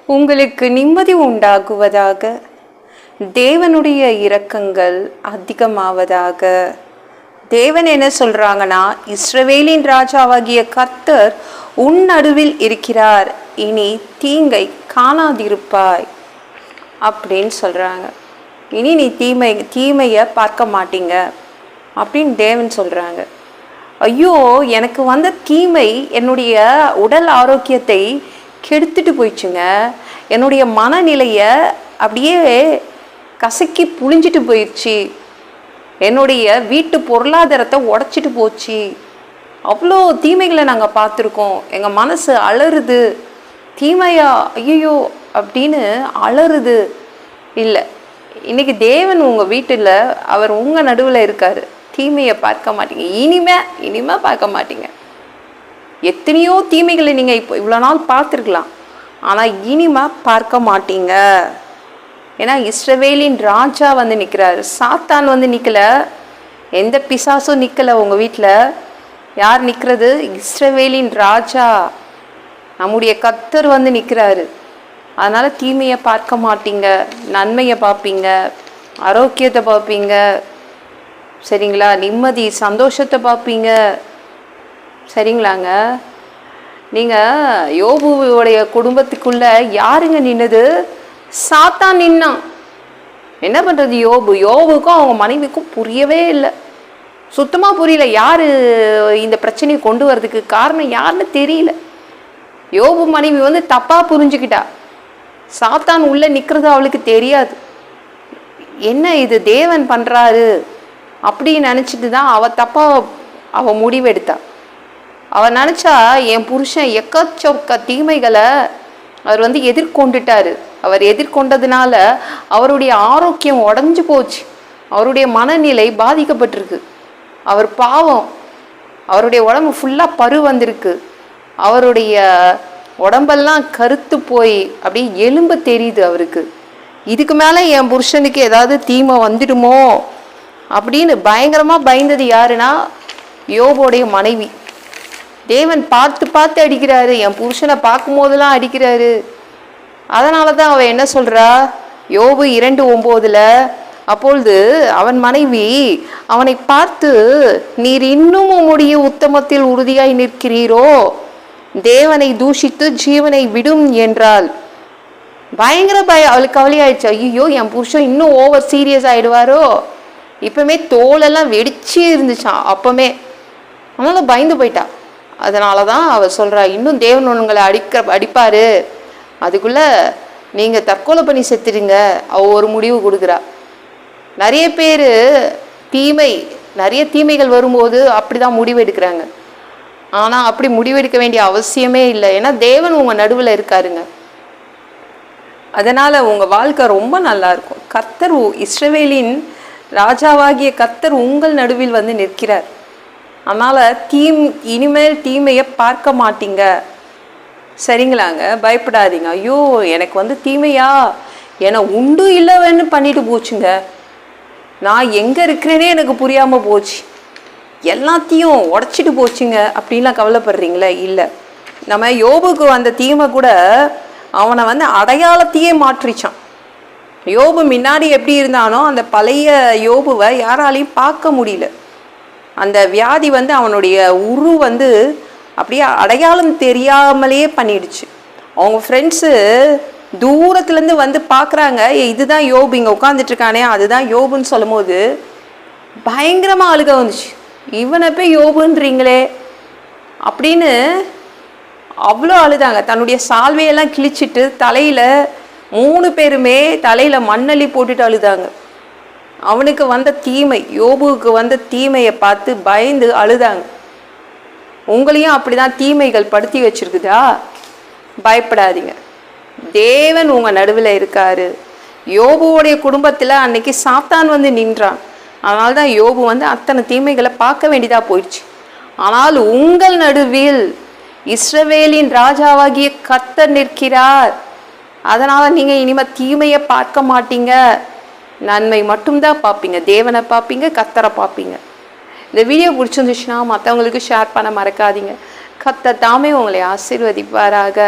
உங்களுக்கு நிம்மதி உண்டாகுவதாக. தேவனுடைய இரக்கங்கள் அதிகமாவதாக. தேவன் என்ன சொல்றாங்கன்னா, இஸ்ரவேலின் ராஜாவாகிய கர்த்தர் உன் நடுவில் இருக்கிறார், இனி தீங்கை காணாதிருப்பாய் அப்படின்னு சொல்றாங்க. இனி நீ தீமையை பார்க்க மாட்டீங்க அப்படின்னு தேவன் சொல்றாங்க. ஐயோ, எனக்கு வந்த தீமை என்னுடைய உடல் ஆரோக்கியத்தை கெடுத்துட்டு போயிடுச்சுங்க. என்னுடைய மனநிலையை அப்படியே கசக்கி புழிஞ்சிட்டு போயிடுச்சு. என்னுடைய வீட்டு பொருளாதாரத்தை உடச்சிட்டு போச்சு. அவ்வளோ தீமைகளை நாங்கள் பார்த்துருக்கோம். எங்கள் மனசு அலறுது. தீமையா ஐயோ அப்படின்னு அலறுது. இல்லை, இன்னைக்கு தேவன் உங்கள் வீட்டில் அவர் உங்கள் நடுவில் இருக்கார். தீமையை பார்க்க மாட்டீங்க. இனிமே பார்க்க மாட்டீங்க. எத்தனையோ தீமைகளை நீங்கள் இப்போ இவ்வளோ நாள் பார்த்துருக்கலாம், ஆனால் இனிமே பார்க்க மாட்டீங்க. ஏன்னா இஸ்ரவேலின் ராஜா வந்து நிற்கிறாரு. சாத்தான் வந்து நிற்கல, எந்த பிசாசும் நிற்கலை உங்கள் வீட்டில். யார் நிற்கிறது? இஸ்ரவேலின் ராஜா, நம்முடைய கர்த்தர் வந்து நிற்கிறாரு. அதனால் தீமையை பார்க்க மாட்டீங்க, நன்மையை பார்ப்பீங்க, ஆரோக்கியத்தை பார்ப்பீங்க, சரிங்களா? நிம்மதி சந்தோஷத்தை பார்ப்பீங்க, சரிங்களாங்க? நீங்கள் யோபுவோடைய குடும்பத்துக்குள்ள யாருங்க நின்னது? சாத்தான் நின்னான். என்ன பண்ணுறது? யோபுக்கும் அவங்க மனைவிக்கும் புரியவே இல்லை, சுத்தமாக புரியல. யார் இந்த பிரச்சனையை கொண்டு வரதுக்கு காரணம் யாருன்னு தெரியல. யோபு மனைவி வந்து தப்பாக புரிஞ்சுக்கிட்டா. சாத்தான் உள்ளே நிற்கிறது அவளுக்கு தெரியாது. என்ன இது தேவன் பண்ணுறாரு அப்படின்னு நினச்சிட்டு தான் அவள் முடிவெடுத்தா. அவள் நினச்சா, என் புருஷன் எக்கச்சக்க தீமைகளை அவர் வந்து எதிர்கொண்டுட்டாரு. அவர் எதிர்கொண்டதுனால அவருடைய ஆரோக்கியம் உடஞ்சி போச்சு. அவருடைய மனநிலை பாதிக்கப்பட்டிருக்கு. அவர் பாவம், அவருடைய உடம்பு ஃபுல்லாக பரு வந்திருக்கு. அவருடைய உடம்பெல்லாம் கருத்து போய் அப்படியே எலும்பு தெரியுது அவருக்கு. இதுக்கு மேலே என் புருஷனுக்கு ஏதாவது தீமை வந்துடுமோ அப்படின்னு பயங்கரமாக பயந்தது யாருன்னா யோபுடைய மனைவி. தேவன் பார்த்து அடிக்கிறாரு. என் புருஷனை பார்க்கும் போதெல்லாம் அடிக்கிறாரு. அதனால தான் அவன் என்ன சொல்கிறா? யோபு 2:9, அப்பொழுது அவன் மனைவி அவனை பார்த்து, நீர் இன்னும் உம்முடைய உத்தமத்தில் உறுதியாய் நிற்கிறீரோ, தேவனை தூஷித்து ஜீவனை விடும் என்றாள். பயங்கர அவளுக்கு கவலையாயிடுச்சு. ஐயோ, என் புருஷன் இன்னும் ஓவர் சீரியஸ் ஆகிடுவாரோ. இப்போமே தோலெல்லாம் வெடிச்சு இருந்துச்சான் அப்போமே. அதனால பயந்து போயிட்டா. அதனால தான் அவள் சொல்கிறா, இன்னும் தேவன் உங்களை அடிப்பார், அதுக்குள்ளே நீங்கள் தற்கொலை பண்ணி செத்துடுங்க. அவள் ஒரு முடிவு கொடுக்குறா. நிறைய பேர் நிறைய தீமைகள் வரும்போது அப்படி தான் முடிவெடுக்கிறாங்க. ஆனால் அப்படி முடிவெடுக்க வேண்டிய அவசியமே இல்லை. ஏன்னா தேவன் உங்கள் நடுவில் இருக்காருங்க. அதனால் உங்கள் வாழ்க்கை ரொம்ப நல்லாயிருக்கும். கர்த்தர், இஸ்ரவேலின் ராஜாவாகிய கர்த்தர் உங்கள் நடுவில் வந்து நிற்கிறார். அதனால் இனிமேல் தீமையை பார்க்க மாட்டீங்க, சரிங்களாங்க? பயப்படாதீங்க. ஐயோ, எனக்கு வந்து தீமையா, என்னை உண்டு இல்லைன்னு பண்ணிட்டு போச்சுங்க. நான் எங்கே இருக்கிறேனே எனக்கு புரியாமல் போச்சு, எல்லாத்தையும் உடச்சிட்டு போச்சுங்க அப்படின்லாம் கவலைப்படுறீங்களே? இல்லை, நம்ம யோபுக்கு வந்த தீமை கூட அவனை வந்து அடையாளத்தையே மாற்றிச்சான். யோபு முன்னாடி எப்படி இருந்தானோ அந்த பழைய யோபுவை யாராலையும் பார்க்க முடியல. அந்த வியாதி வந்து அவனுடைய வந்து அப்படியே அடையாளம் தெரியாமலே பண்ணிடுச்சு. அவங்க ஃப்ரெண்ட்ஸு தூரத்துலேருந்து வந்து பார்க்குறாங்க, இதுதான் யோபு இங்கே உட்காந்துட்ருக்கானே, அதுதான் யோபுன்னு சொல்லும் போது பயங்கரமாக அழுக வந்துச்சு. இவனை போய் யோபுன்றீங்களே அப்படின்னு அவ்வளோ அழுதாங்க. தன்னுடைய சால்வையெல்லாம் கிழிச்சிட்டு தலையில் 3 பேருமே தலையில் மண்ணள்ளி போட்டுட்டு அழுதாங்க. அவனுக்கு வந்த தீமை, யோபுவுக்கு வந்த தீமையை பார்த்து பயந்து அழுதாங்க. உங்களையும் அப்படிதான் தீமைகள் படுத்தி வச்சிருக்குதா? பயப்படாதீங்க, தேவன் உங்கள் நடுவில் இருக்காரு. யோபுவோடைய குடும்பத்தில் அன்னைக்கு சாத்தான் வந்து நின்றான். அதனால தான் யோபு வந்து அத்தனை தீமைகளை பார்க்க வேண்டியதாக போயிடுச்சு. ஆனால் உங்கள் நடுவில் இஸ்ரவேலின் ராஜாவாகிய கர்த்தர் நிற்கிறார். அதனால் நீங்கள் இனிமேல் தீமையை பார்க்க மாட்டீங்க, நன்மை மட்டும்தான் பார்ப்பீங்க. தேவனை பார்ப்பீங்க, கர்த்தரை பார்ப்பீங்க. இந்த வீடியோ பிடிச்சிருந்துச்சுன்னா மற்றவங்களுக்கு ஷேர் பண்ண மறக்காதீங்க. கர்த்தர் தாமே உங்களை ஆசீர்வதிப்பாராக.